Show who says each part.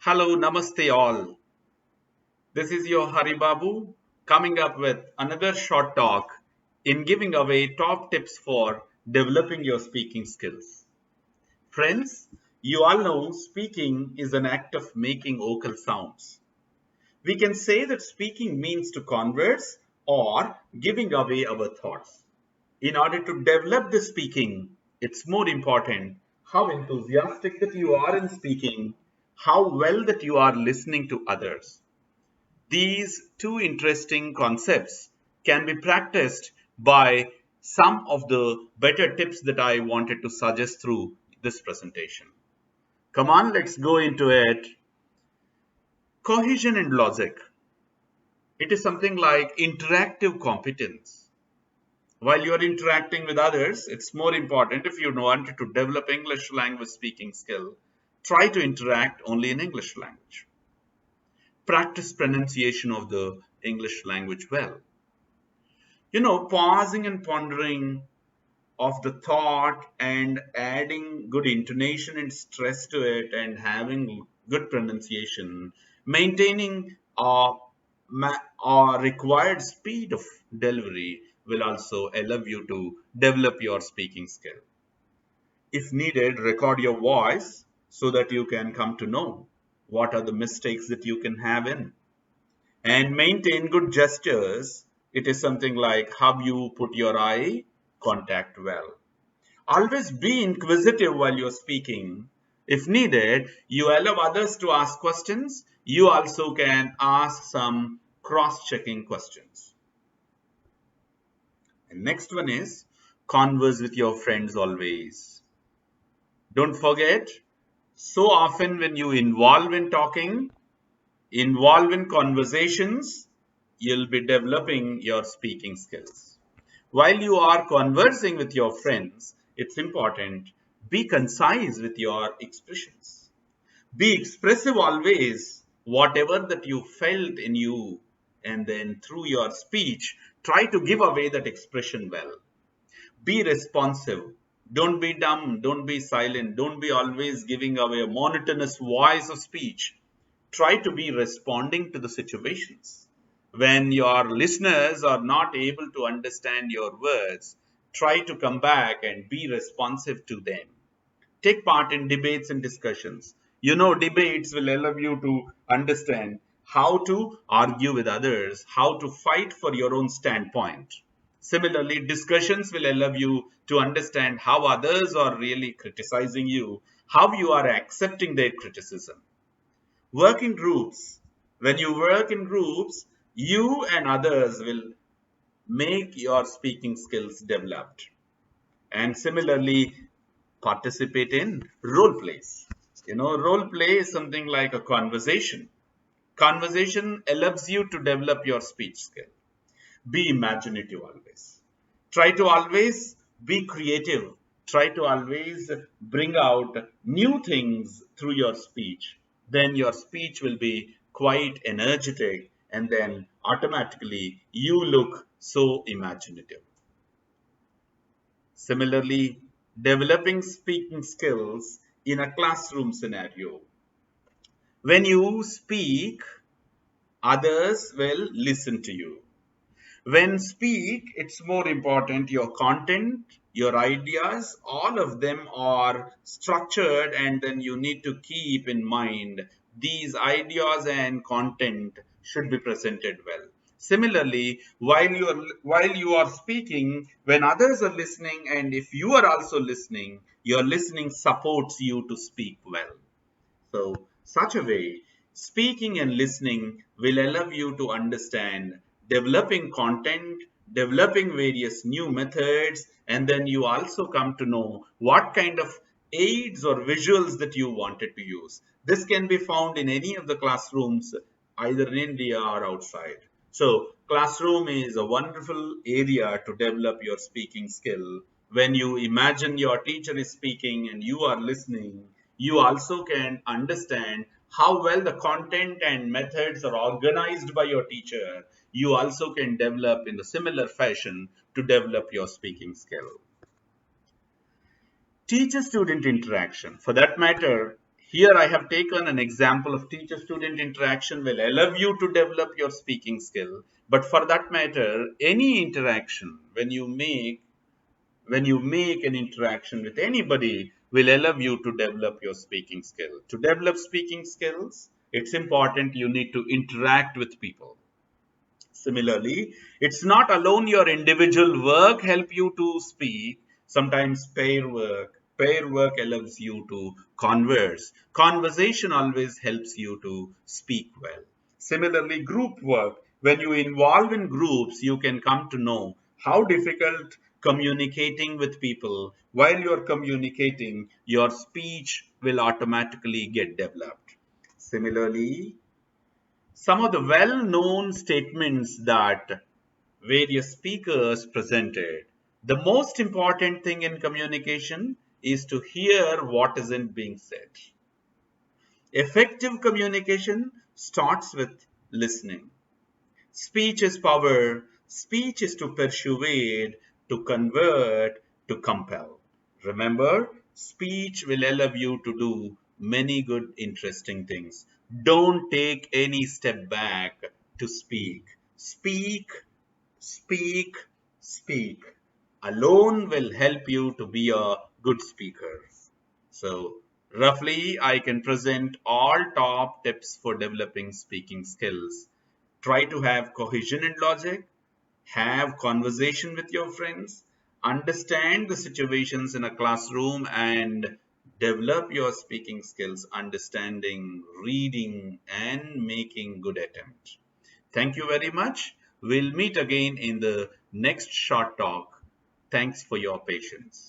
Speaker 1: Hello, namaste all. This is your Haribabu coming up with another short talk in giving away top tips for developing your speaking skills. Friends, you all know speaking is an act of making vocal sounds. We can say that speaking means to converse or giving away our thoughts. In order to develop the speaking, it's more important how enthusiastic that you are in speaking, how well that you are listening to others. These two interesting concepts can be practiced by some of the better tips that I wanted to suggest through this presentation. Come on, let's go into it. Cohesion and logic. It is something like interactive competence. While you are interacting with others, it's more important if you wanted to develop English language speaking skill, try to interact only in English language. Practice pronunciation of the English language well. Pausing and pondering of the thought and adding good intonation and stress to it and having good pronunciation, maintaining a required speed of delivery will also allow you to develop your speaking skill. If needed, record your voice so that you can come to know what are the mistakes that you can have in. And maintain good gestures. It is something like how you put your eye contact well. Always be inquisitive while you're speaking. If needed, you allow others to ask questions. You also can ask some cross-checking questions. And next one is converse with your friends always. Don't forget, so often when you involve in talking, involve in conversations, you'll be developing your speaking skills. While you are conversing with your friends, it's important be concise with your expressions. Be expressive always, whatever that you felt in you, and then through your speech, try to give away that expression well. Be responsive. Don't be dumb. Don't be silent. Don't be always giving away a monotonous voice of speech. Try to be responding to the situations. When your listeners are not able to understand your words, try to come back and be responsive to them. Take part in debates and discussions. Debates will allow you to understand how to argue with others, how to fight for your own standpoint. Similarly, discussions will allow you to understand how others are really criticizing you, how you are accepting their criticism. Work in groups. When you work in groups, you and others will make your speaking skills developed. And similarly, participate in role plays. Role play is something like a conversation. Conversation allows you to develop your speech skill. Be imaginative always. Try to always be creative. Try to always bring out new things through your speech. Then your speech will be quite energetic, and then automatically you look so imaginative. Similarly, developing speaking skills in a classroom scenario. When you speak, others will listen to you. When speak, it's more important your content, your ideas, all of them are structured, and then you need to keep in mind these ideas and content should be presented well. Similarly, while you are speaking, when others are listening, and if you are also listening, your listening supports you to speak well. So, such a way, speaking and listening will allow you to understand developing content, developing various new methods, and then you also come to know what kind of aids or visuals that you wanted to use. This can be found in any of the classrooms, either in India or outside. So, classroom is a wonderful area to develop your speaking skill. When you imagine your teacher is speaking and you are listening, you also can understand how well the content and methods are organized by your teacher. You also can develop in a similar fashion to develop your speaking skill. Teacher student interaction. For that matter, Here I have taken an example of teacher-student interaction will allow you to develop your speaking skill. But for that matter, any interaction when you make an interaction with anybody will allow you to develop your speaking skill. To develop speaking skills, it's important you need to interact with people. Similarly, it's not alone your individual work help you to speak. Sometimes pair work allows you to converse. Conversation always helps you to speak well. Similarly, group work, when you involve in groups, you can come to know how difficult communicating with people. While you're communicating, your speech will automatically get developed. Similarly, some of the well known statements that various speakers presented. The most important thing in communication is to hear what isn't being said. Effective communication starts with listening. Speech is power. Speech is to persuade, to convert, to compel. Remember, speech will allow you to do many good, interesting things. Don't take any step back to speak. Speak, speak, speak. Alone will help you to be a good speaker. So, roughly, I can present all top tips for developing speaking skills. Try to have cohesion and logic, have conversation with your friends, understand the situations in a classroom, and develop your speaking skills, understanding, reading, and making good attempt. Thank you very much. We'll meet again in the next short talk. Thanks for your patience.